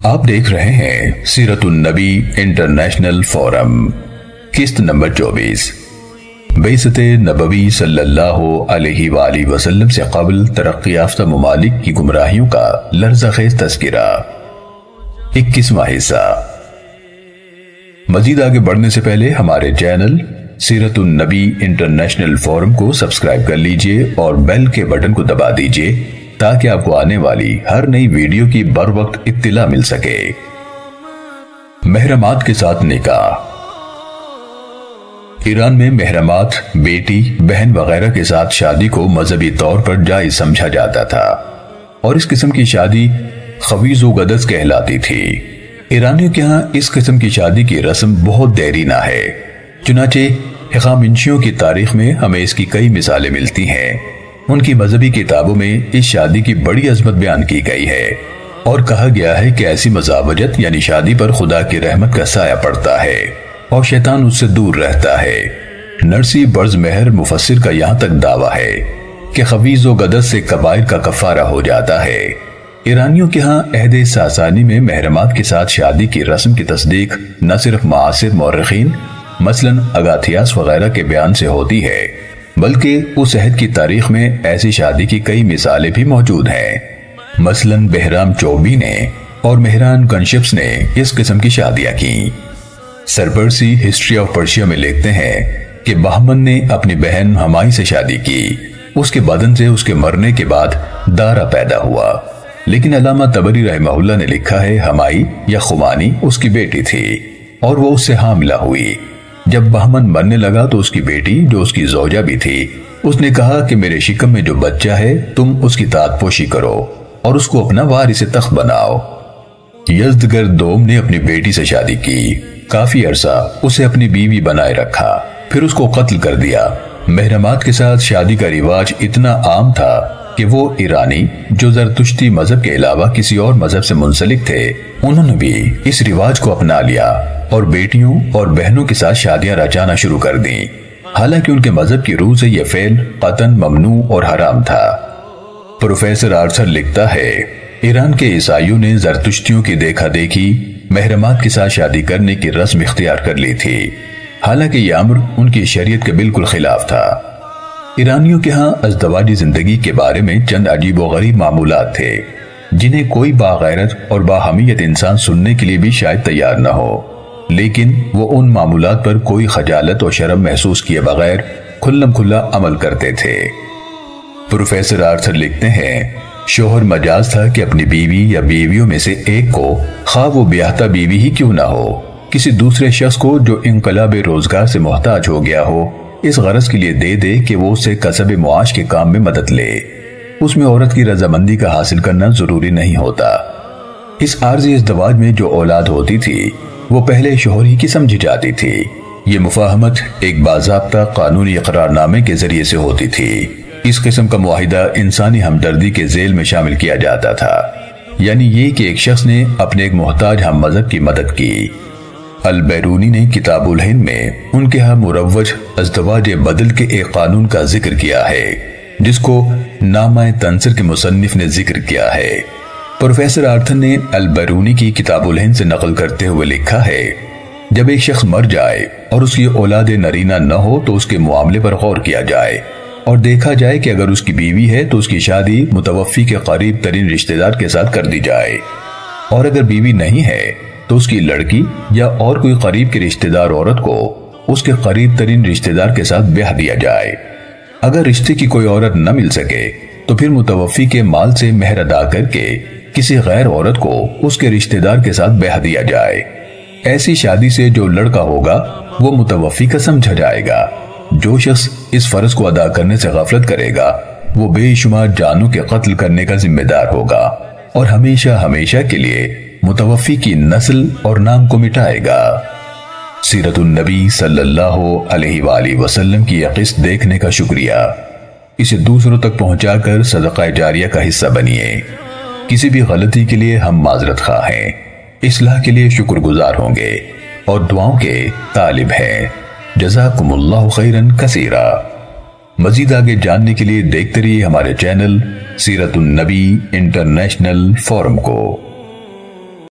آپ دیکھ رہے ہیں سیرت النبی انٹرنیشنل فورم، قسط نمبر 24۔ بعثت نبوی صلی اللہ علیہ وآلہ وسلم سے قبل ترقی یافتہ ممالک کی گمراہیوں کا لرزہ خیز تذکرہ، 21واں حصہ۔ مزید آگے بڑھنے سے پہلے ہمارے چینل سیرت النبی انٹرنیشنل فورم کو سبسکرائب کر لیجئے اور بیل کے بٹن کو دبا دیجئے تاکہ آپ کو آنے والی ہر نئی ویڈیو کی بر وقت اطلاع مل سکے۔ محرمات کے ساتھ نکاح۔ ایران میں محرمات، بیٹی، بہن وغیرہ کے ساتھ شادی کو مذہبی طور پر جائز سمجھا جاتا تھا اور اس قسم کی شادی خویز و غدس کہلاتی تھی۔ ایرانیوں کے ہاں اس قسم کی شادی کی رسم بہت دیرینہ ہے، چنانچہ ہخامنشیوں کی تاریخ میں ہمیں اس کی کئی مثالیں ملتی ہیں۔ ان کی مذہبی کتابوں میں اس شادی کی بڑی عظمت بیان کی گئی ہے اور کہا گیا ہے کہ ایسی مزاوجت یعنی شادی پر خدا کی رحمت کا سایہ پڑتا ہے اور شیطان اس سے دور رہتا ہے۔ نرسی برز مہر مفسر کا یہاں تک دعویٰ ہے کہ خویز و غدس سے کبائر کا کفارہ ہو جاتا ہے۔ ایرانیوں کے ہاں عہد ساسانی میں محرمات کے ساتھ شادی کی رسم کی تصدیق نہ صرف معاصر مورخین مثلاً اگاتھیاس وغیرہ کے بیان سے ہوتی ہے بلکہ اس عہد کی تاریخ میں ایسی شادی کی کئی مثالیں بھی موجود ہیں۔ مثلاً بہرام چوبی نے اور مہران گنشپس نے اس قسم کی شادیاں کی۔ سرپرسی ہسٹری آف پرشیا میں لکھتے ہیں کہ بہمن نے اپنی بہن ہمائی سے شادی کی، اس کے بدن سے اس کے مرنے کے بعد دارا پیدا ہوا، لیکن علامہ طبری رحمہ اللہ نے لکھا ہے ہمائی یا خمانی اس کی بیٹی تھی اور وہ اس سے حاملہ ہوئی۔ جب بہمن مرنے لگا تو اس کی بیٹی جو اس کی زوجہ بھی تھی اس نے کہا کہ میرے شکم میں جو بچہ ہے تم اس کی تات پوشی کرو اور اس کو اپنا وارث تخت بناؤ۔ یزدگرد دوم نے اپنی بیٹی سے شادی کی، کافی عرصہ اسے اپنی بیوی بنائے رکھا، پھر اس کو قتل کر دیا۔ محرمات کے ساتھ شادی کا رواج اتنا عام تھا کہ وہ ایرانی جو زرتشتی مذہب کے علاوہ کسی اور مذہب سے منسلک تھے انہوں نے بھی اس رواج کو اپنا لیا اور بیٹیوں اور بہنوں کے ساتھ شادیاں رچانا شروع کر دیں، حالانکہ ان کے مذہب کی روح سے یہ فعل قطعاً ممنوع اور حرام تھا۔ پروفیسر آرثر لکھتا ہے ایران کے عیسائیوں نے زرتشتیوں کی دیکھا دیکھی محرمات کے ساتھ شادی کرنے کی رسم اختیار کر لی تھی، حالانکہ یہ امر ان کی شریعت کے بالکل خلاف تھا۔ ایرانیوں کے ہاں ازدواجی زندگی کے بارے میں چند عجیب و غریب معمولات تھے جنہیں کوئی باغیرت اور باحمیت انسان سننے کے لیے بھی شاید تیار نہ ہو، لیکن وہ ان معمولات پر کوئی خجالت اور شرم محسوس کیے بغیر کھلم کھلا عمل کرتے تھے۔ پروفیسر آرثر لکھتے ہیں شوہر مجاز تھا کہ اپنی بیوی یا بیویوں میں سے ایک کو، خواہ وہ بیاہتا بیوی ہی کیوں نہ ہو، کسی دوسرے شخص کو جو انقلاب روزگار سے محتاج ہو گیا ہو اس غرض کے لیے دے دے کہ وہ اسے کسب معاش کے کام میں مدد لے۔ اس میں عورت کی رضامندی کا حاصل کرنا ضروری نہیں ہوتا۔ اس عارضی ازدواج میں جو اولاد ہوتی تھی وہ پہلے شوہر ہی کی سمجھی جاتی تھی۔ یہ مفاہمت ایک باضابطہ قانونی اقرار نامے کے ذریعے سے ہوتی تھی۔ اس قسم کا معاہدہ انسانی ہمدردی کے ذیل میں شامل کیا جاتا تھا، یعنی یہ کہ ایک شخص نے اپنے ایک محتاج ہم مذہب کی مدد کی۔ البیرونی نے کتاب الہند میں ان کے ہاں مروج ازدواج بدل کے ایک قانون کا ذکر کیا ہے جس کو نامہ تنصر کے مصنف نے ذکر کیا ہے۔ پروفیسر آرتھر نے البیرونی کی کتاب الہند سے نقل کرتے ہوئے لکھا ہے جب ایک شخص مر جائے اور اس کی اولاد نرینہ نہ ہو تو اس کے معاملے پر غور کیا جائے اور دیکھا جائے کہ اگر اس کی بیوی ہے تو اس کی شادی متوفی کے قریب ترین رشتہ دار کے ساتھ کر دی جائے، اور اگر بیوی نہیں ہے تو اس کی لڑکی یا اور کوئی قریب کی رشتہ دار عورت کو اس کے قریب ترین رشتہ دار کے ساتھ بیاہ دیا جائے۔ اگر رشتے کی کوئی عورت نہ مل سکے تو پھر متوفی کے مال سے مہر ادا کر کے کسی غیر عورت کو اس کے رشتہ دار کے ساتھ بیاہ دیا جائے۔ ایسی شادی سے جو لڑکا ہوگا وہ متوفی کا سمجھا جائے گا۔ جو شخص اس فرض کو ادا کرنے سے غفلت کرے گا وہ بے شمار جانوں کے قتل کرنے کا ذمہ دار ہوگا اور ہمیشہ ہمیشہ کے لیے متوفی کی نسل اور نام کو مٹائے گا۔ سیرت النبی صلی اللہ علیہ وآلہ وسلم کی یہ قسط دیکھنے کا شکریہ۔ اسے دوسروں تک پہنچا کر صدقہ جاریہ کا حصہ بنیے۔ کسی بھی غلطی کے لیے ہم معذرت خواہ ہیں، اصلاح کے لیے شکر گزار ہوں گے اور دعاؤں کے طالب ہیں۔ جزاکم اللہ خیرن کثیرا۔ مزید آگے جاننے کے لیے دیکھتے رہیے ہمارے چینل سیرت النبی انٹرنیشنل فورم کو۔